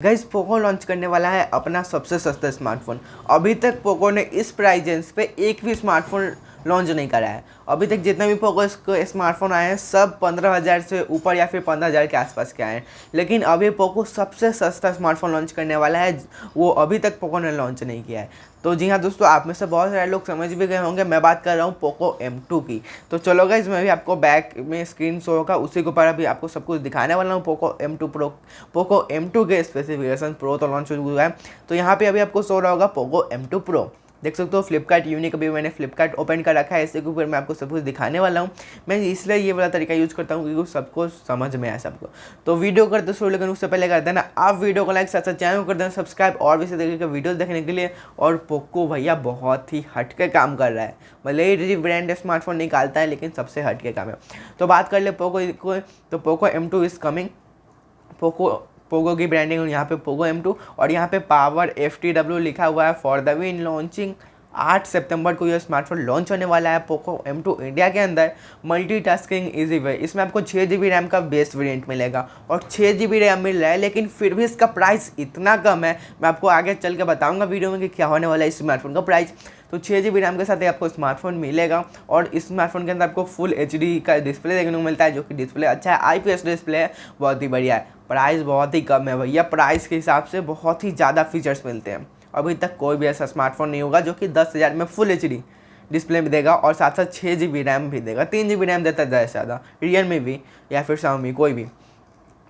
Guys Poco launch करने वाला है अपना सबसे सस्ता स्मार्टफोन। अभी तक पोको ने इस प्राइस रेंज पे एक भी स्मार्टफोन लॉन्च नहीं करा है। अभी तक जितने भी पोको स्मार्टफोन आए हैं सब 15,000 से ऊपर या फिर 15,000 के आसपास के आए हैं, लेकिन अभी पोको सबसे सस्ता स्मार्टफोन लॉन्च करने वाला है, वो अभी तक पोको ने लॉन्च नहीं किया है। तो जी हाँ दोस्तों, आप में से बहुत सारे लोग समझ भी गए होंगे, मैं बात कर रहा हूँ पोको M2 की। तो चलो गाइस, मैं भी आपको बैक में स्क्रीन शो होगा, उसी के ऊपर अभी आपको सब कुछ दिखाने वाला हूँ। पोको M2 के स्पेसिफिकेशन प्रो तो लॉन्च हो चुका है, तो यहाँ पे अभी आपको शो रहा होगा पोको M2 प्रो। देख सकते हो फ्लिपकार्ट यूनिक, अभी मैंने फ्लिपकार्ट ओपन कर रखा है, इसके ऊपर मैं आपको सब कुछ दिखाने वाला हूँ। मैं इसलिए ये वाला तरीका यूज़ करता हूँ क्योंकि सबको समझ में आए सबको। तो वीडियो करते शुरू, लेकिन उससे पहले कर देना आप वीडियो को लाइक, साथ साथ चैनल को कर देना सब्सक्राइब और भी इसी तरीके के वीडियोस देखने के लिए। और पोको भैया बहुत ही हटके काम कर रहा है, भले ही ब्रांड स्मार्टफोन निकालता है लेकिन सबसे हटके काम है। तो बात कर ले पोको को, तो Poco M2 is coming. Poco की ब्रांडिंग यहाँ पे पोको M2 और यहाँ पे पावर FTW लिखा हुआ है फॉर द विन लॉन्चिंग। 8 सितंबर को यह स्मार्टफोन लॉन्च होने वाला है पोको M2 इंडिया के अंदर। मल्टीटास्किंग इजी वे, इसमें आपको 6GB रैम का बेस वेरिएंट मिलेगा और 6GB रैम मिल रहा है, लेकिन फिर भी इसका प्राइस इतना कम है। मैं आपको आगे चल के बताऊंगा वीडियो में कि क्या होने वाला है इस स्मार्टफोन का प्राइस। तो 6GB रैम के साथ आपको स्मार्टफोन मिलेगा और इस स्मार्टफोन के अंदर आपको फुल HD का डिस्प्ले देखने को मिलता है, जो कि डिस्प्ले अच्छा है, IPS डिस्प्ले है, बहुत ही बढ़िया है। प्राइस बहुत ही कम है भैया, प्राइस के हिसाब से बहुत ही ज़्यादा फीचर्स मिलते हैं। अभी तक कोई भी ऐसा स्मार्टफोन नहीं होगा जो कि 10,000 में फुल HD डिस्प्ले भी देगा और साथ साथ 6GB रैम भी देगा। 3GB रैम देता है ज़्यादा से ज़्यादा, रियलमी भी या फिर Xiaomi कोई भी।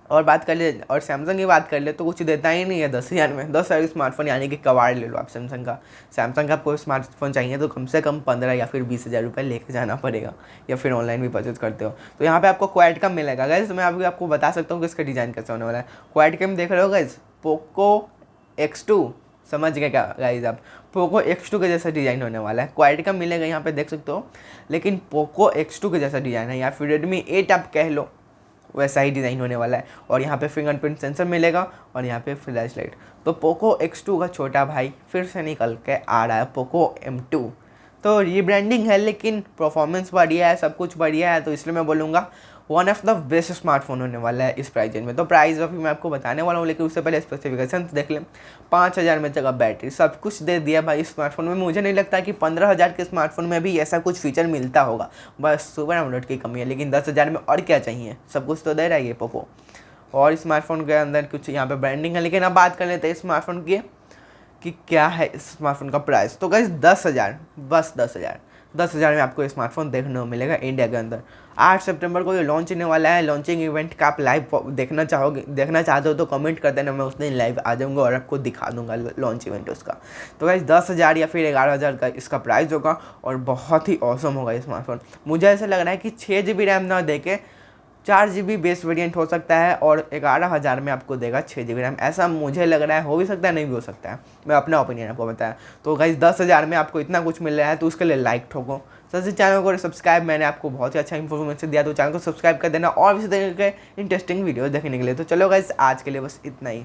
और बात कर ले, और सैमसंग की बात कर ले तो कुछ देता ही नहीं है 10,000 में। 10,000 स्मार्टफोन यानी कि कबाड़ ले लो आप सैमसंग का आपको स्मार्टफोन चाहिए तो कम से कम 15 या फिर 20,000 रुपये लेके जाना पड़ेगा, या फिर ऑनलाइन भी परचेज करते हो। तो यहाँ पे आपको क्वाड कम मिलेगा गाइस। मैं अभी आपको बता सकता हूँ कि इसका डिज़ाइन कैसा होने वाला है। क्वाड कम देख रहे हो गाइस, पोको X2, समझ गए क्या गाइस आप? पोको X2 के जैसा डिज़ाइन होने वाला है। क्वाड कम मिलेगा यहाँ पे देख सकते हो, लेकिन पोको X2 के जैसा डिज़ाइन है, या फिर रेडमी 8 आप कह लो, वैसा ही डिज़ाइन होने वाला है। और यहाँ पे फिंगरप्रिंट सेंसर मिलेगा और यहाँ पे फ्लैश लाइट। तो पोको X2 का छोटा भाई फिर से निकल के आ रहा है पोको M2। तो रीब्रांडिंग है लेकिन परफॉर्मेंस बढ़िया है, सब कुछ बढ़िया है, तो इसलिए मैं बोलूँगा one of the best smartphone होने वाला है इस प्राइस रेंज में। तो प्राइस अभी मैं आपको बताने वाला हूँ, लेकिन उससे पहले स्पेसिफिकेशन देख लें। 5,000 में जगह बैटरी, सब कुछ दे दिया भाई इस स्मार्टफोन में। मुझे नहीं लगता कि 15,000 के स्मार्टफोन में भी ऐसा कुछ फीचर मिलता होगा, बस सुपर एमोलेड की कमी है। लेकिन 10,000 में और क्या चाहिए, सब कुछ तो दे रहा है ये पोको। और स्मार्टफोन के अंदर कुछ यहाँ पर ब्रांडिंग है, लेकिन अब बात कर लेते हैं स्मार्टफोन की कि क्या है इस स्मार्टफोन का प्राइस। तो गाइस 10,000, बस 10,000 में आपको स्मार्टफोन देखने को मिलेगा इंडिया के अंदर। 8 सितंबर को ये लॉन्च होने वाला है। लॉन्चिंग इवेंट का आप लाइव देखना चाहते हो तो कमेंट कर देना, मैं उस दिन लाइव आ जाऊँगा और आपको दिखा दूंगा लॉन्च इवेंट उसका। तो गाइस 10,000 या फिर 11,000 का इसका प्राइस होगा और बहुत ही ऑसम होगा ये स्मार्टफोन। मुझे ऐसा लग रहा है कि 6GB रैम ना दे के 4GB बेस वेरिएंट हो सकता है और 11,000 में आपको देगा 6GB रैम। ऐसा मुझे लग रहा है, हो भी सकता है नहीं भी हो सकता है, मैं अपना ओपिनियन आपको बताया। तो गाइस 10,000 में आपको इतना कुछ मिल रहा है तो उसके लिए लाइक ठोको, सबसे चैनल को सब्सक्राइब। मैंने आपको बहुत ही अच्छा इन्फॉर्मेशन दिया, तो चैनल को सब्सक्राइब कर देना और इसी तरह के इंटरेस्टिंग वीडियो देखने के लिए। तो चलो गाइस आज के लिए बस इतना ही।